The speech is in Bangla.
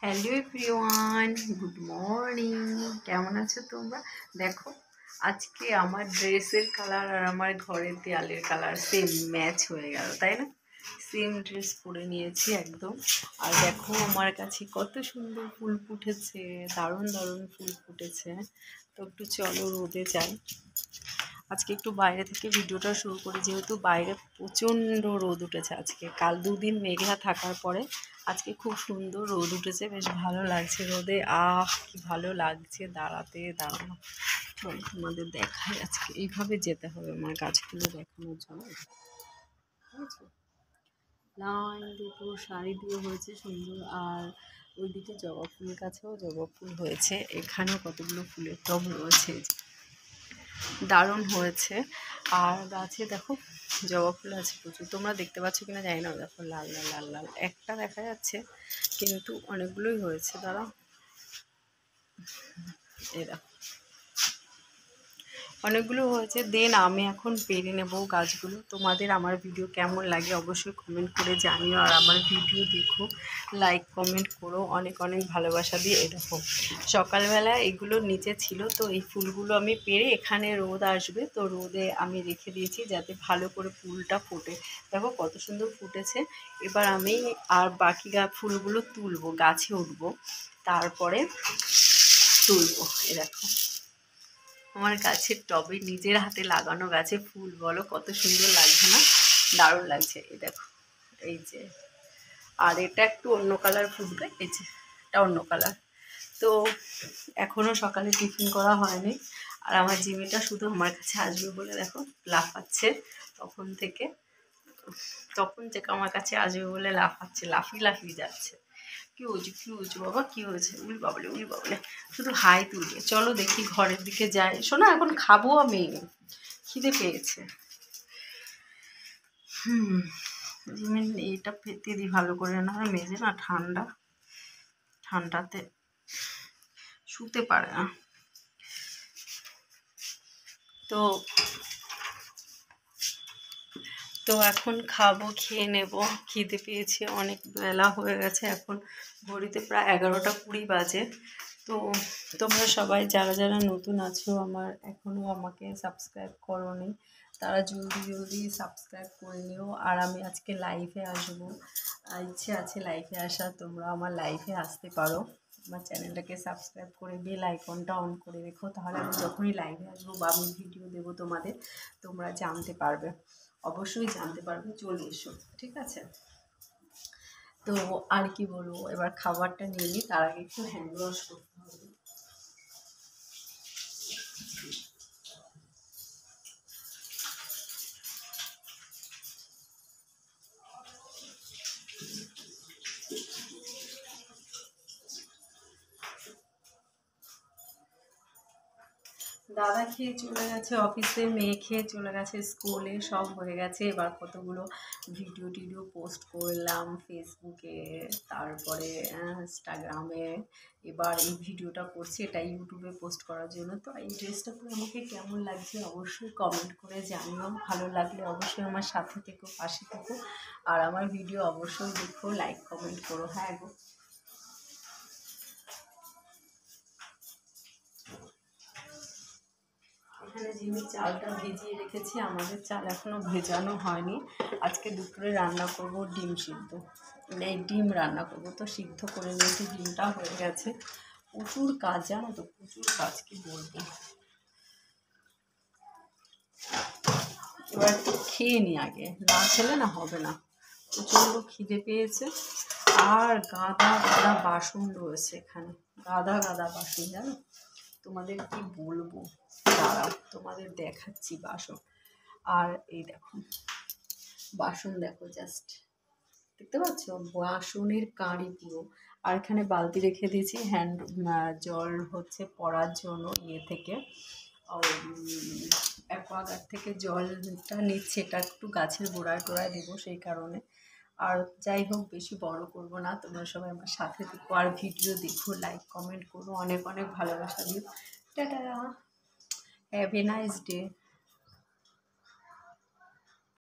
Hello everyone, good morning. কেমন আছো তোমরা? দেখো, আজকে আমার ড্রেসের কালার আর আমার ঘরের দেয়ালের কালার সেম ম্যাচ হয়ে গেল, তাই না? সেম ড্রেস পরে নিয়েছি একদম। আর দেখো আমার কাছে কত সুন্দর ফুল ফুটেছে, দারুণ দারুণ ফুল ফুটেছে। তো একটু চলো রোদে যাই। আজকে একটু বাইরে থেকে ভিডিওটা শুরু করি, যেহেতু বাইরে প্রচণ্ড রোদ উঠেছে আজকে। কাল দুদিন মেঘলা থাকার পরে আজকে খুব সুন্দর রোদ উঠেছে, বেশ ভালো লাগছে রোদে। কি ভালো লাগছে দাঁড়ানো। চল তোমাদের দেখাই, আজকে এইভাবে যেতে হবে আমার গাছগুলো দেখানোর জন্য। বুঝেছো, লাইন দিয়ে পুরো শাড়ি দিয়ে হয়েছে সুন্দর। আর ওইদিকে জবা ফুল গাছেও জবা ফুল হয়েছে, এখানেও কতগুলো ফুলের টব রয়েছে, দারুণ হয়েছে। আর গাছে দেখো জবা ফুল আছে প্রচুর, তোমরা দেখতে পাচ্ছ কিনা জানি না। দেখো লাল লাল লাল লাল একটা দেখা যাচ্ছে, কিন্তু অনেকগুলোই হয়েছে। দাঁড়াও, এরা অনেকগুলো হয়েছে। দেন আমি এখন পেরে নেব গাছগুলো। তোমাদের আমার ভিডিও কেমন লাগে অবশ্যই কমেন্ট করে জানিও। আর আমার ভিডিও দেখো, লাইক কমেন্ট করো, অনেক অনেক ভালোবাসা দিয়ে। এরকম সকালবেলা এগুলো নিচে ছিল, তো এই ফুলগুলো আমি পেরে, এখানে রোদ আসবে তো রোদে আমি রেখে দিয়েছি যাতে ভালো করে ফুলটা ফোটে। দেখো কত সুন্দর ফুটেছে। এবার আমি আর বাকি ফুলগুলো তুলবো, গাছে উঠবো, তারপরে তুলবো। এ দেখো আমার গাছের টবে নিজের হাতে লাগানো গাছে ফুল, বলো কত সুন্দর লাগছে না? দারুণ লাগছে। এই দেখো, এই যে, আর এটা একটু অন্য কালার ফুটবে, এই যে এটা অন্য কালার। তো এখনও সকালে টিফিন করা হয়নি। আর আমার জিমিটা শুধু আমার কাছে আসবে বলে দেখো লাফাচ্ছে তখন থেকে। আমার কাছে আসবে বলে লাফাচ্ছে, লাফিয়ে যাচ্ছে। কি হয়েছে বাবা, কি হয়েছে? উলি বাবলে, শুধু হাই তুলবে। চলো দেখি ঘরের দিকে যাই। শোনো, এখন খাবো আমি, খিদে পেয়েছে। এইটা পেতে দিই ভালো করে, না মেজে না ঠান্ডাতে শুতে পারে না। তো এখন খাবো, খেয়ে নেব। খিদে পেয়েছে, অনেক বেলা হয়ে গেছে, এখন ঘড়িতে প্রায় 11টা 20 বাজে। তো তোমরা সবাই যারা যারা নতুন আছো, আমার এখনও আমাকে সাবস্ক্রাইব করোনি, তারা জলদি সাবস্ক্রাইব করে নিও। আর আমি আজকে লাইভে আসবো, ইচ্ছে আছে লাইভে আসার, তোমরা আমার লাইভে আসতে পারো। আমার চ্যানেলটাকে সাবস্ক্রাইব করে বেল আইকনটা অন করে রেখো, তাহলে আমি যখনই লাইভে আসবো বা আমি ভিডিও দেবো তোমাদের, তোমরা জানতে পারবে, অবশ্যই জানতে পারবে। চলে এসো, ঠিক আছে? তো আর কি বলবো, এবার খাবারটা নিয়ে নিই, তার আগে একটু হ্যান্ড ওয়াশ করতে হবে। দাদা খেয়ে চলে গেছে অফিসে, মেয়ে খেয়ে চলে গেছে স্কুলে, সব হয়ে গেছে। এবার কতগুলো ভিডিও পোস্ট করলাম ফেসবুকে, তারপরে ইনস্টাগ্রামে। এবার এই ভিডিওটা করছি, এটা ইউটিউবে পোস্ট করার জন্য। তো এই ড্রেসটা পরে আমাকে কেমন লাগছে অবশ্যই কমেন্ট করে জানিও। ভালো লাগলে অবশ্যই আমার সাথে থেকো, পাশে থেকো। আর আমার ভিডিও অবশ্যই দেখো, লাইক কমেন্ট করো। হ্যাঁ গো, এখানে জিমির চালটা ভিজিয়ে রেখেছি, আমাদের চাল এখনও ভেজানো হয়নি। আজকে দুপুরে রান্না করব ডিম সিদ্ধ, এই ডিম রান্না করব। তো সিদ্ধ করে নিয়েছি, ডিমটা হয়ে গেছে। প্রচুর কাজ জানো তো, প্রচুর কাজ, কি বলবো। এবার একটু খেয়ে নিই আগে, না খেলে না হবে না। প্রচণ্ড খিদে পেয়েছে। আর গাদা গাদা বাসন রয়েছে এখানে, গাদা গাদা বাসন, জানো তোমাদের কি বলবো। দাঁড়াও তোমাদের দেখাচ্ছি বাসন। আর এই দেখো বাসন, দেখো জাস্ট দেখতে পাচ্ছ, বাসনের কাঁড়ি পুরো। আর এখানে বালতি রেখে দিয়েছি হ্যান্ড জল হচ্ছে পড়ার জন্য, ইয়ে থেকে অ্যাকোয়াগার্ড থেকে জলটা নিচ্ছে, এটা একটু গাছের গোড়ায় টোড়ায় দেবো সেই কারণে। আর যাই হোক, বেশি বড় করব না, তোমরা সবাই আমার সাথে দেখো আর ভিডিও দেখো, লাইক কমেন্ট করো, অনেক অনেক ভালোবাসা দিও। Tata, have a nice day.